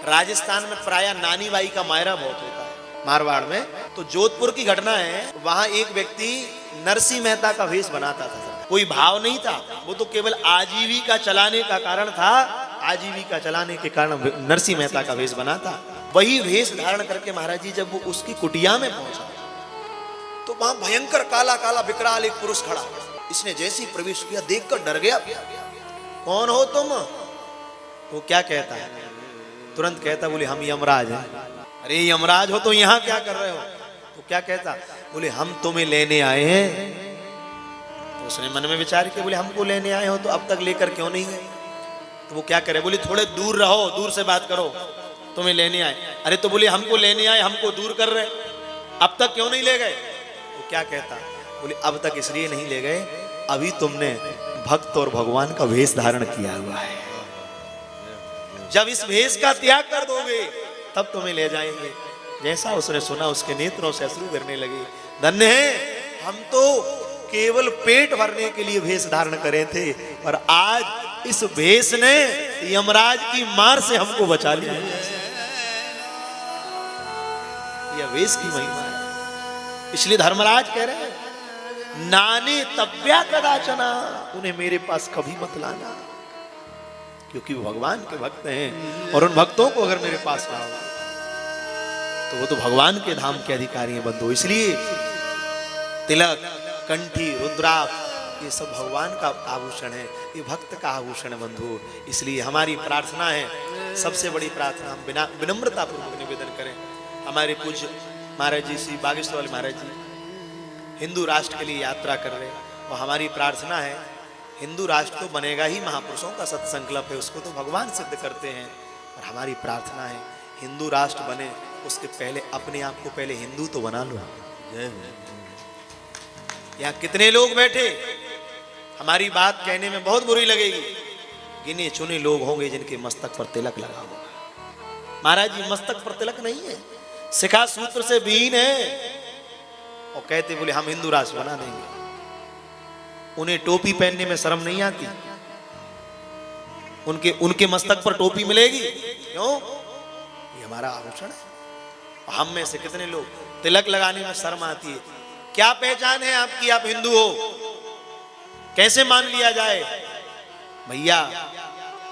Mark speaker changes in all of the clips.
Speaker 1: राजस्थान में प्रायः नानी बाई का मायरा बहुत होता है, मारवाड़ में। तो जोधपुर की घटना है, वहां एक व्यक्ति नरसिंह मेहता का वेश बनाता था। कोई भाव नहीं था, वो तो केवल आजीविका चलाने का कारण था। आजीविका चलाने के कारण नरसिंह मेहता का वेश बना था। वही वेश धारण करके महाराज जी जब वो उसकी कुटिया में पहुंचा तो वहां भयंकर काला काला विकराल एक पुरुष खड़ा। इसने जैसे ही प्रवेश किया देखकर डर गया। कौन हो तुम? वो क्या कहता है? तुरंत कहता, बोले हम यमराज हैं। अरे यमराज हो तो यहाँ क्या कर रहे हो? तो क्या कहता? बोले हम तुम्हें लेने आए हैं। तो उसने मन में विचार किया, बोले हमको लेने आए हो तो अब तक लेकर क्यों नहीं गए? तो वो क्या करे? बोले थोड़े दूर रहो, दूर से बात करो, तुम्हें लेने आए। अरे तो बोले हमको लेने आए, हमको दूर कर रहे, अब तक क्यों नहीं ले गए? वो क्या कहता? बोले अब तक इसलिए नहीं ले गए, अभी तुमने भक्त और भगवान का वेश धारण किया हुआ है। जब इस वेश का त्याग कर दोगे तब तुम्हें ले जाएंगे। जैसा उसने सुना उसके नेत्रों से अश्रु गिरने लगे। धन्य है, हम तो केवल पेट भरने के लिए वेश धारण करे थे, और आज इस वेश ने यमराज की मार से हमको बचा लिया। यह वेश की महिमा है। इसलिए धर्मराज कह रहे हैं, नाने तब्या कदाचना, उन्हें मेरे पास कभी मत लाना, क्योंकि वो भगवान के भक्त हैं। और उन भक्तों को अगर मेरे पास लाओ तो वो तो भगवान के धाम के अधिकारी हैं बंधु। इसलिए तिलक, कंठी, रुद्राक्ष, ये सब भगवान का आभूषण है, ये भक्त का आभूषण है बंधु। इसलिए हमारी प्रार्थना है, सबसे बड़ी प्रार्थना हम बिना विनम्रता पूर्वक निवेदन करें। हमारे पूज्य महाराज जी श्री बागेश्वर वाले महाराज जी हिंदू राष्ट्र के लिए यात्रा कर रहे हैं, और हमारी प्रार्थना है हिंदू राष्ट्र तो बनेगा ही, महापुरुषों का सत्संकल्प है, उसको तो भगवान सिद्ध करते हैं। और हमारी प्रार्थना है हिंदू राष्ट्र बने, उसके पहले अपने आप को पहले हिंदू तो बना लो। यहाँ कितने लोग बैठे, हमारी बात कहने में बहुत बुरी लगेगी, गिने चुने लोग होंगे जिनके मस्तक पर तिलक लगा होगा। महाराज जी मस्तक पर तिलक नहीं है, शिखा सूत्र से विहीन है, और कहते बोले हम हिंदू राष्ट्र बना देंगे। उन्हें टोपी पहनने में शर्म नहीं आती? उनके मस्तक पर टोपी मिलेगी क्यों? ये हमारा आभूषण है। हम में से कितने लोग तिलक लगाने में शर्म आती है? क्या पहचान है आपकी, आप हिंदू हो? कैसे मान लिया जाए? भैया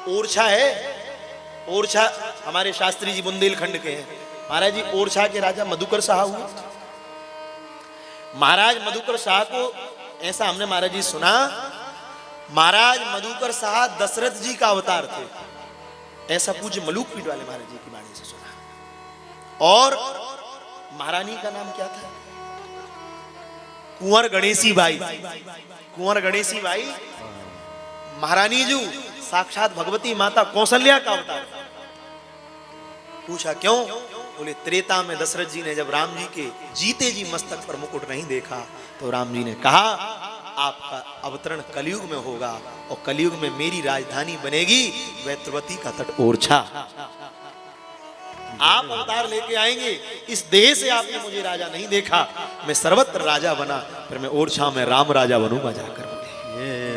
Speaker 1: ओरछा है, ओरछा हमारे शास्त्री जी बुंदेलखंड के हैं। महाराज जी ओरछा के राजा मधुकर शाह हुए। महाराज मधुकर शाह को ऐसा हमने महाराज जी सुना, महाराज मधुकर शाह दशरथ जी का अवतार थे, ऐसा पूज्य मलूक पीठ वाले महाराज जी की वाणी से सुना। और महारानी का नाम क्या था? कुंवर गणेशी बाई। कुंवर गणेशी बाई महारानी जी साक्षात भगवती माता कौशल्या का अवतार। पूछा क्यों? बोले त्रेता में दशरथ जी ने जब राम जी के जीते जी मस्तक पर मुकुट नहीं देखा तो राम जी ने कहा आपका अवतरण कलयुग में होगा, और कलयुग में मेरी राजधानी बनेगी वैत्रवती का तट ओरछा। आप अवतार लेके आएंगे, इस देह से आपने मुझे राजा नहीं देखा, मैं सर्वत्र राजा बना, फिर मैं ओरछा में राम राजा बनूंगा जाकर। बोले